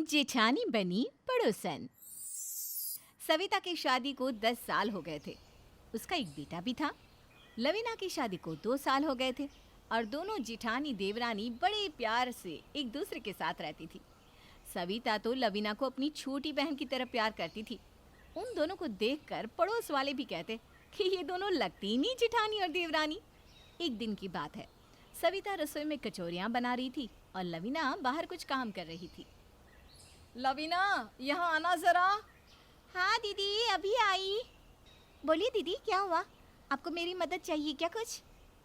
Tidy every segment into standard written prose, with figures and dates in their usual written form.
जेठानी बनी पड़ोसन। सविता की शादी को 10 साल हो गए थे। उसका एक बेटा भी था। लवीना की शादी को 2 साल हो गए थे और दोनों जेठानी देवरानी बड़े प्यार से एक दूसरे के साथ रहती थी। सविता तो लवीना को अपनी छोटी बहन की तरह प्यार करती थी। उन दोनों को देखकर पड़ोस वाले भी कहते कि ये दोनों लगती ही नहीं जेठानी और देवरानी। एक दिन की बात है, सविता रसोई में कचौरियाँ बना रही थी और लवीना बाहर कुछ काम कर रही थी। लवीना, यहाँ आना जरा। हाँ दीदी, अभी आई। बोलिए दीदी, क्या हुआ? आपको मेरी मदद चाहिए क्या कुछ?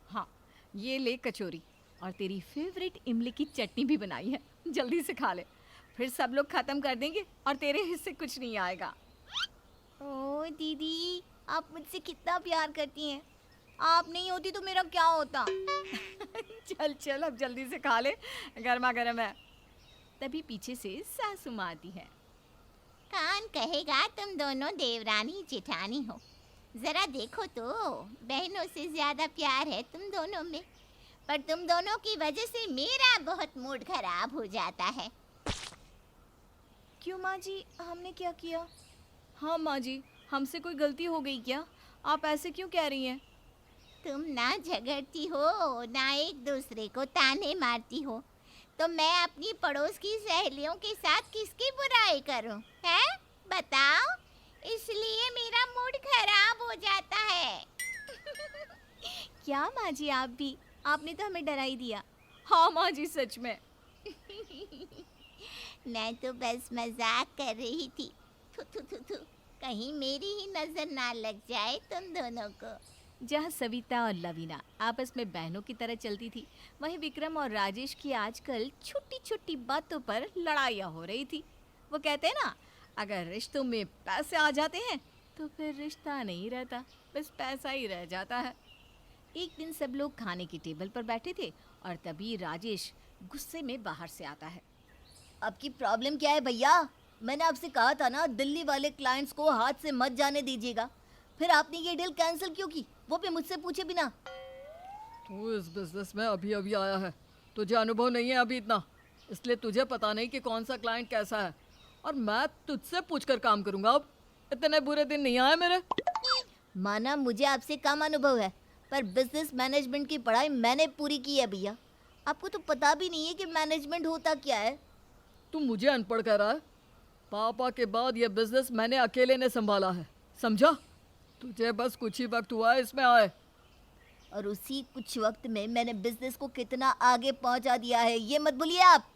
हाँ, ये ले कचौरी और तेरी फेवरेट इमली की चटनी भी बनाई है, जल्दी से खा ले, फिर सब लोग खत्म कर देंगे और तेरे हिस्से कुछ नहीं आएगा। ओ दीदी, आप मुझसे कितना प्यार करती हैं। आप नहीं होती तो मेरा क्या होता। चल चल, अब जल्दी से खा ले, गर्मा गर्म है। तभी पीछे से सासू माँ आती है। कौन कहेगा तुम दोनों देवरानी जेठानी हो? जरा देखो तो, बहनों से ज्यादा प्यार है तुम दोनों में। पर तुम दोनों की वजह से मेरा बहुत मूड खराब हो जाता है। क्यों माँ जी, हमने क्या किया? हाँ माँ जी, हमसे कोई गलती हो गई क्या? आप ऐसे क्यों कह रही हैं? तुम ना झगड़ती हो ना एक दूसरे को ताने मारती हो, तो मैं अपनी पड़ोस की सहेलियों के साथ किसकी बुराई करूं? हैं? बताओ। इसलिए मेरा मूड खराब हो जाता है। क्या माँ जी, आप भी? आपने तो हमें डरा ही दिया। हाँ माँ जी, सच में। मैं तो बस मजाक कर रही थी। थू थू थू थू। कहीं मेरी ही नजर ना लग जाए तुम दोनों को। जहाँ सविता और लवीना आपस में बहनों की तरह चलती थी, वहीं विक्रम और राजेश की आजकल छोटी छोटी बातों पर लड़ाइयाँ हो रही थी। वो कहते हैं ना, अगर रिश्तों में पैसे आ जाते हैं तो फिर रिश्ता नहीं रहता, बस पैसा ही रह जाता है। एक दिन सब लोग खाने की टेबल पर बैठे थे और तभी राजेश गुस्से में बाहर से आता है। आपकी प्रॉब्लम क्या है भैया? मैंने आपसे कहा था ना, दिल्ली वाले क्लाइंट्स को हाथ से मत जाने दीजिएगा। फिर आपने ये डील कैंसिल क्यों की, वो भी मुझसे पूछे बिना? तू इस बिजनेस में अभी अभी आया है, तुझे अनुभव नहीं है अभी इतना, इसलिए तुझे पता नहीं कि कौन सा क्लाइंट कैसा है। और मैं तुझसे पूछकर काम करूंगा। अब इतने बुरे दिन नहीं आए मेरे। माना मुझे आपसे कम अनुभव है, पर बिजनेस मैनेजमेंट की पढ़ाई मैंने पूरी की है भैया। आपको तो पता भी नहीं है कि मैनेजमेंट होता क्या है। तू मुझे अनपढ़ कह रहा है? पापा के बाद ये बिजनेस मैंने अकेले ने संभाला है, समझा? तुझे बस कुछ ही वक्त हुआ है इसमें आए। और उसी कुछ वक्त में मैंने बिजनेस को कितना आगे पहुंचा दिया है, ये मत भूलिए आप।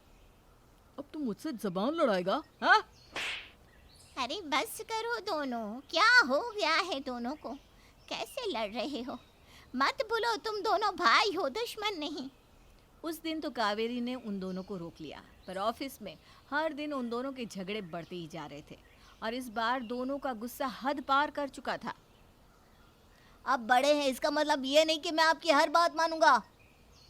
अब तू मुझसे जबान लड़ाएगा? हाँ? अरे बस करो दोनों, क्या हो गया है दोनों को? कैसे लड़ रहे हो? मत भूलो तुम दोनों भाई हो, दुश्मन नहीं। उस दिन तो कावेरी ने उन दोनों को रोक लिया, पर ऑफिस में हर दिन उन दोनों के झगड़े बढ़ते ही जा रहे थे और इस बार दोनों का गुस्सा हद पार कर चुका था। आप बड़े हैं, इसका मतलब ये नहीं कि मैं आपकी हर बात मानूंगा।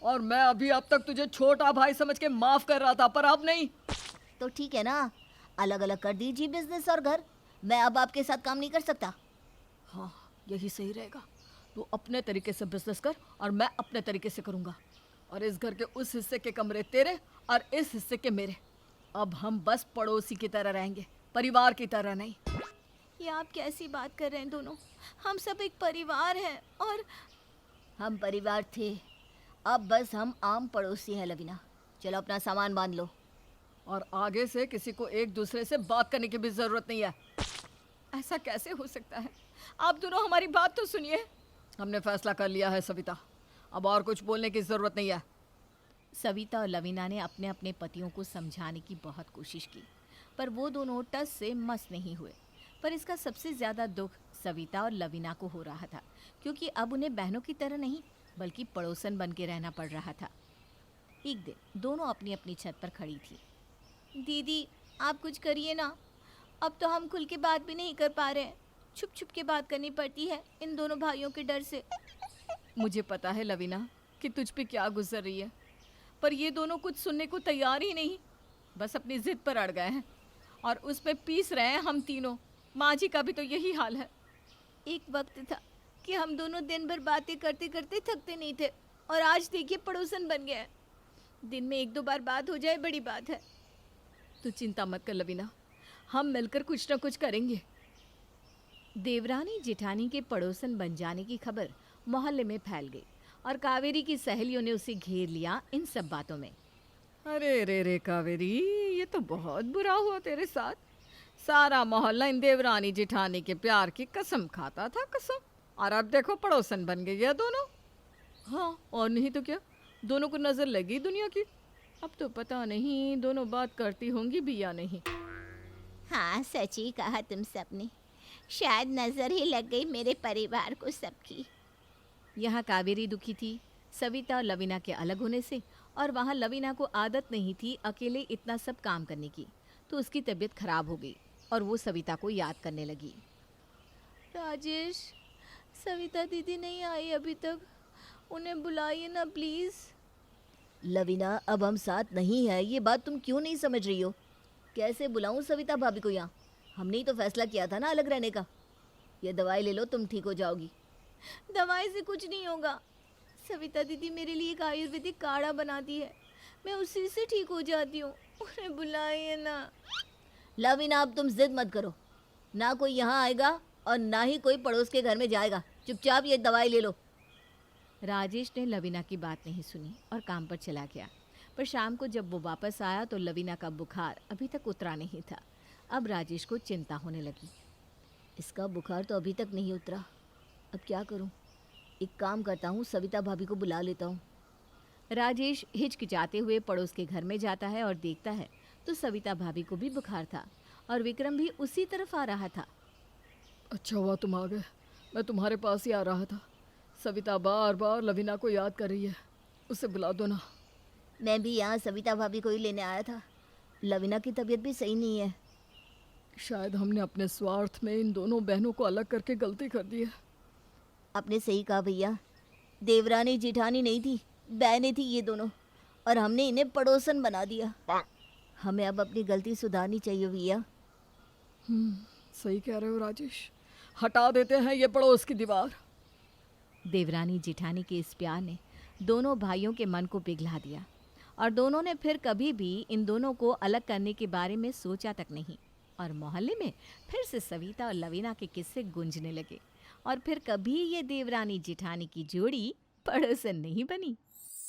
और मैं अभी अब तक तुझे छोटा भाई समझ के माफ कर रहा था, पर अब नहीं। तो ठीक है ना, अलग अलग कर दीजिए बिजनेस और घर। मैं अब आपके साथ काम नहीं कर सकता। हाँ, यही सही रहेगा। तू अपने तरीके से बिजनेस कर और मैं अपने तरीके से करूँगा। और इस घर के उस हिस्से के कमरे तेरे और इस हिस्से के मेरे। अब हम बस पड़ोसी की तरह रहेंगे, परिवार की तरह नहीं। ये आप कैसी बात कर रहे हैं दोनों? हम सब एक परिवार हैं। और हम परिवार थे, अब बस हम आम पड़ोसी हैं। लवीना, चलो अपना सामान बांध लो। और आगे से किसी को एक दूसरे से बात करने की भी जरूरत नहीं है। ऐसा कैसे हो सकता है? आप दोनों हमारी बात तो सुनिए। हमने फैसला कर लिया है सविता, अब और कुछ बोलने की जरूरत नहीं है। सविता और लवीना ने अपने अपने पतियों को समझाने की बहुत कोशिश की, पर वो दोनों टस से मस नहीं हुए। पर इसका सबसे ज़्यादा दुख सविता और लवीना को हो रहा था, क्योंकि अब उन्हें बहनों की तरह नहीं बल्कि पड़ोसन बन के रहना पड़ रहा था। एक दिन दोनों अपनी अपनी छत पर खड़ी थी। दीदी, आप कुछ करिए ना, अब तो हम खुल के बात भी नहीं कर पा रहे हैं। छुप छुप के बात करनी पड़ती है इन दोनों भाइयों के डर से। मुझे पता है लवीना कि तुझ पे क्या गुजर रही है, पर ये दोनों कुछ सुनने को तैयार ही नहीं, बस अपनी जिद पर अड़ गए हैं और उस पे पीस रहे हैं हम तीनों। माँ जी का भी तो यही हाल है। एक वक्त था कि हम दोनों दिन भर बातें करते करते थकते नहीं थे और आज देखिए पड़ोसन बन गए हैं। दिन में 1-2 बार बात हो जाए बड़ी बात है। तू चिंता मत कर लवीना, हम मिलकर कुछ ना कुछ करेंगे। देवरानी जिठानी के पड़ोसन बन जाने की खबर मोहल्ले में फैल गई और कावेरी की सहेलियों ने उसे घेर लिया इन सब बातों में। अरे रे रे कावेरी, ये तो बहुत बुरा हुआ तेरे साथ। सारा मोहल्ला इन देवरानी जिठानी के प्यार की कसम खाता था, कसम, और अब देखो पड़ोसन बन गए ये दोनों। हाँ और नहीं तो क्या, दोनों को नजर लगी दुनिया की। अब तो पता नहीं दोनों बात करती होंगी भी या नहीं। हाँ, सच ही कहा तुम सबने। शायद नजर ही लग गई मेरे परिवार को सबकी। यहाँ कावेरी दुखी थी सविता और लवीना के अलग होने से, और वहाँ लवीना को आदत नहीं थी अकेले इतना सब काम करने की, तो उसकी तबीयत खराब हो गई और वो सविता को याद करने लगी। राजेश, सविता दीदी नहीं आई अभी तक, उन्हें बुलाइए ना प्लीज़। लवीना, अब हम साथ नहीं है, ये बात तुम क्यों नहीं समझ रही हो? कैसे बुलाऊं सविता भाभी को यहाँ? हमने ही तो फैसला किया था ना अलग रहने का। ये दवाई ले लो, तुम ठीक हो जाओगी। दवाई से कुछ नहीं होगा। सविता दीदी मेरे लिए एक आयुर्वेदिक काढ़ा बनाती है, मैं उसी से ठीक हो जाती हूँ। उन्हें बुलाइए ना। लवीना, अब तुम जिद मत करो। ना कोई यहाँ आएगा और ना ही कोई पड़ोस के घर में जाएगा। चुपचाप ये दवाई ले लो। राजेश ने लवीना की बात नहीं सुनी और काम पर चला गया। पर शाम को जब वो वापस आया तो लवीना का बुखार अभी तक उतरा नहीं था। अब राजेश को चिंता होने लगी। इसका बुखार तो अभी तक नहीं उतरा, अब क्या करूं? एक काम करता हूं, सविता भाभी को बुला लेता हूं। राजेश हिचकिचाते हुए पड़ोस के घर में जाता है और देखता है तो सविता भाभी को भी बुखार था और विक्रम भी उसी तरफ आ रहा था। अच्छा हुआ तुम आ गए, मैं तुम्हारे पास ही आ रहा था। सविता बार बार लवीना को याद कर रही है, उसे बुला दो ना। मैं भी यहाँ सविता भाभी को ही लेने आया था। लवीना की तबीयत भी सही नहीं है। शायद हमने अपने स्वार्थ में इन दोनों बहनों को अलग करके गलती कर दी है। आपने सही कहा भैया, देवरानी जिठानी नहीं थी, बहनें थी ये दोनों, और हमने इन्हें पड़ोसन बना दिया। हमें अब अपनी गलती सुधारनी चाहिए भैया। सही कह रहे हो राजेश, हटा देते हैं ये पड़ोस की दीवार। देवरानी जिठानी के इस प्यार ने दोनों भाइयों के मन को पिघला दिया और दोनों ने फिर कभी भी इन दोनों को अलग करने के बारे में सोचा तक नहीं। और मोहल्ले में फिर से सविता और लवीना के किस्से गूंजने लगे और फिर कभी ये देवरानी जिठानी की जोड़ी पड़ोसन नहीं बनी।